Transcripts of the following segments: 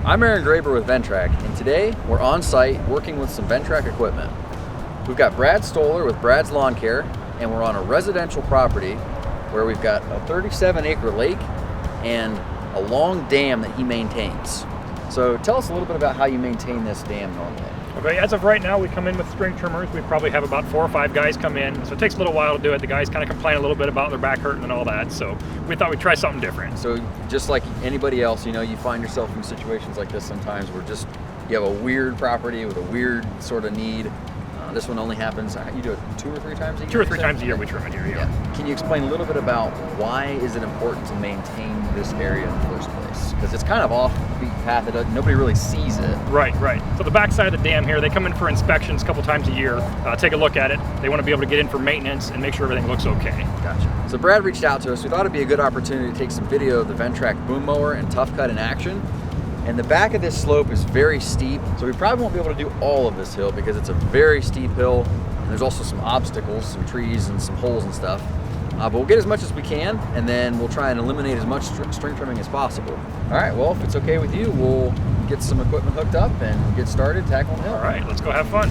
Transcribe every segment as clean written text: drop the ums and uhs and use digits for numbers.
I'm Aaron Graber with Ventrac, and today we're on site working with some Ventrac equipment. We've got Brad Stoller with Brad's Lawn Care, and we're on a residential property where we've got a 37-acre lake and a long dam that he maintains. So tell us a little bit about how you maintain this dam normally. Okay, as of right now, we come in with string trimmers. We probably have about 4 or 5 guys come in, so it takes a little while to do it. The guys kind of complain a little bit about their back hurting and all that, so we thought we'd try something different. So just like anybody else, you find yourself in situations like this sometimes where you have a weird property with a weird sort of need. This one only happens, you do it 2 or 3 times a year? 2 or 3 times a year we trim it here, yeah. Can you explain a little bit about why is it important to maintain this area in the first place? Because it's kind of off the beaten path, nobody really sees it. Right. So the back side of the dam here, they come in for inspections a couple times a year, take a look at it. They want to be able to get in for maintenance and make sure everything looks okay. Gotcha. So Brad reached out to us. We thought it'd be a good opportunity to take some video of the Ventrac boom mower and Tough Cut in action. And the back of this slope is very steep, so we probably won't be able to do all of this hill because it's a very steep hill. And there's also some obstacles, some trees and some holes and stuff. But we'll get as much as we can, and then we'll try and eliminate as much string trimming as possible. All right, well, if it's okay with you, we'll get some equipment hooked up and get started tackling the hill. All right, let's go have fun.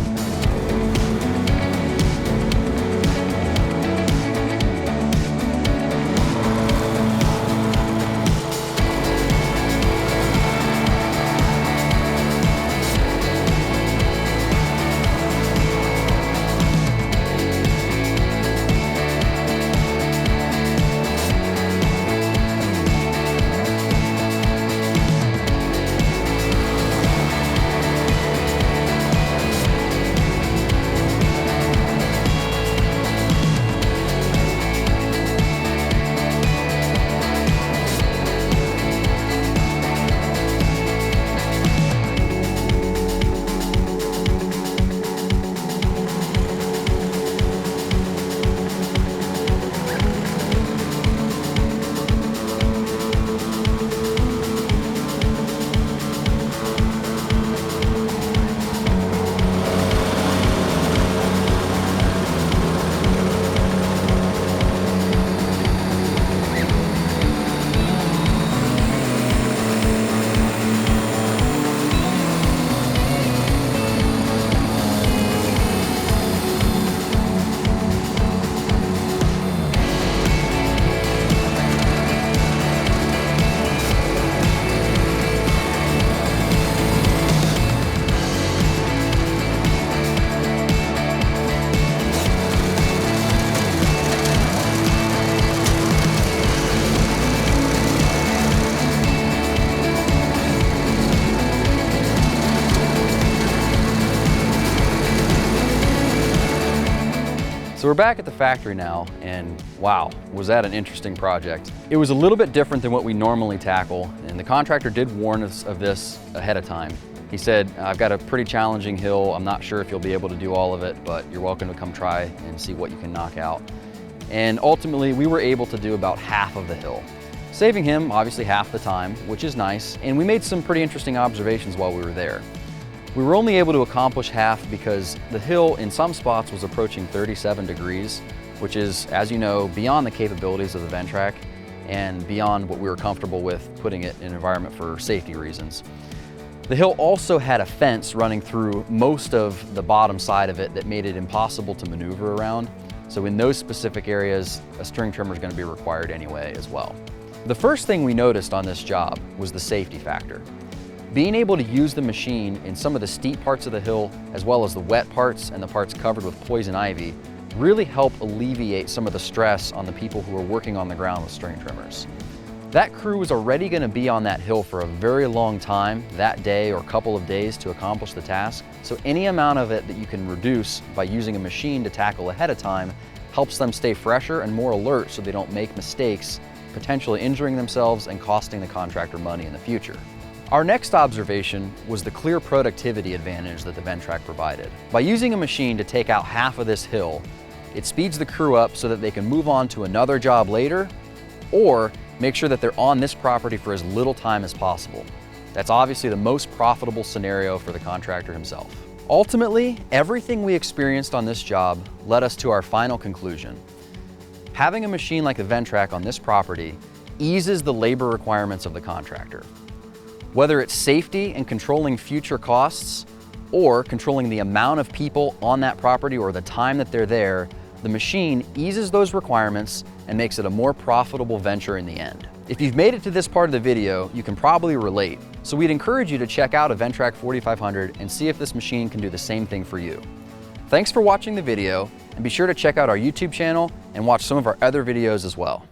So we're back at the factory now, and wow, was that an interesting project. It was a little bit different than what we normally tackle, and the contractor did warn us of this ahead of time. He said, I've got a pretty challenging hill. I'm not sure if you'll be able to do all of it, but you're welcome to come try and see what you can knock out. And ultimately, we were able to do about half of the hill, saving him obviously half the time, which is nice, and we made some pretty interesting observations while we were there. We were only able to accomplish half because the hill in some spots was approaching 37 degrees, which is, as you know, beyond the capabilities of the Ventrac and beyond what we were comfortable with putting it in an environment for safety reasons. The hill also had a fence running through most of the bottom side of it that made it impossible to maneuver around. So in those specific areas, a string trimmer is going to be required anyway as well. The first thing we noticed on this job was the safety factor. Being able to use the machine in some of the steep parts of the hill, as well as the wet parts and the parts covered with poison ivy, really helped alleviate some of the stress on the people who are working on the ground with string trimmers. That crew was already going to be on that hill for a very long time, that day or couple of days to accomplish the task, so any amount of it that you can reduce by using a machine to tackle ahead of time helps them stay fresher and more alert so they don't make mistakes, potentially injuring themselves and costing the contractor money in the future. Our next observation was the clear productivity advantage that the Ventrac provided. By using a machine to take out half of this hill, it speeds the crew up so that they can move on to another job later, or make sure that they're on this property for as little time as possible. That's obviously the most profitable scenario for the contractor himself. Ultimately, everything we experienced on this job led us to our final conclusion. Having a machine like the Ventrac on this property eases the labor requirements of the contractor. Whether it's safety and controlling future costs, or controlling the amount of people on that property or the time that they're there, the machine eases those requirements and makes it a more profitable venture in the end. If you've made it to this part of the video, you can probably relate. So we'd encourage you to check out a Ventrac 4500 and see if this machine can do the same thing for you. Thanks for watching the video, and be sure to check out our YouTube channel and watch some of our other videos as well.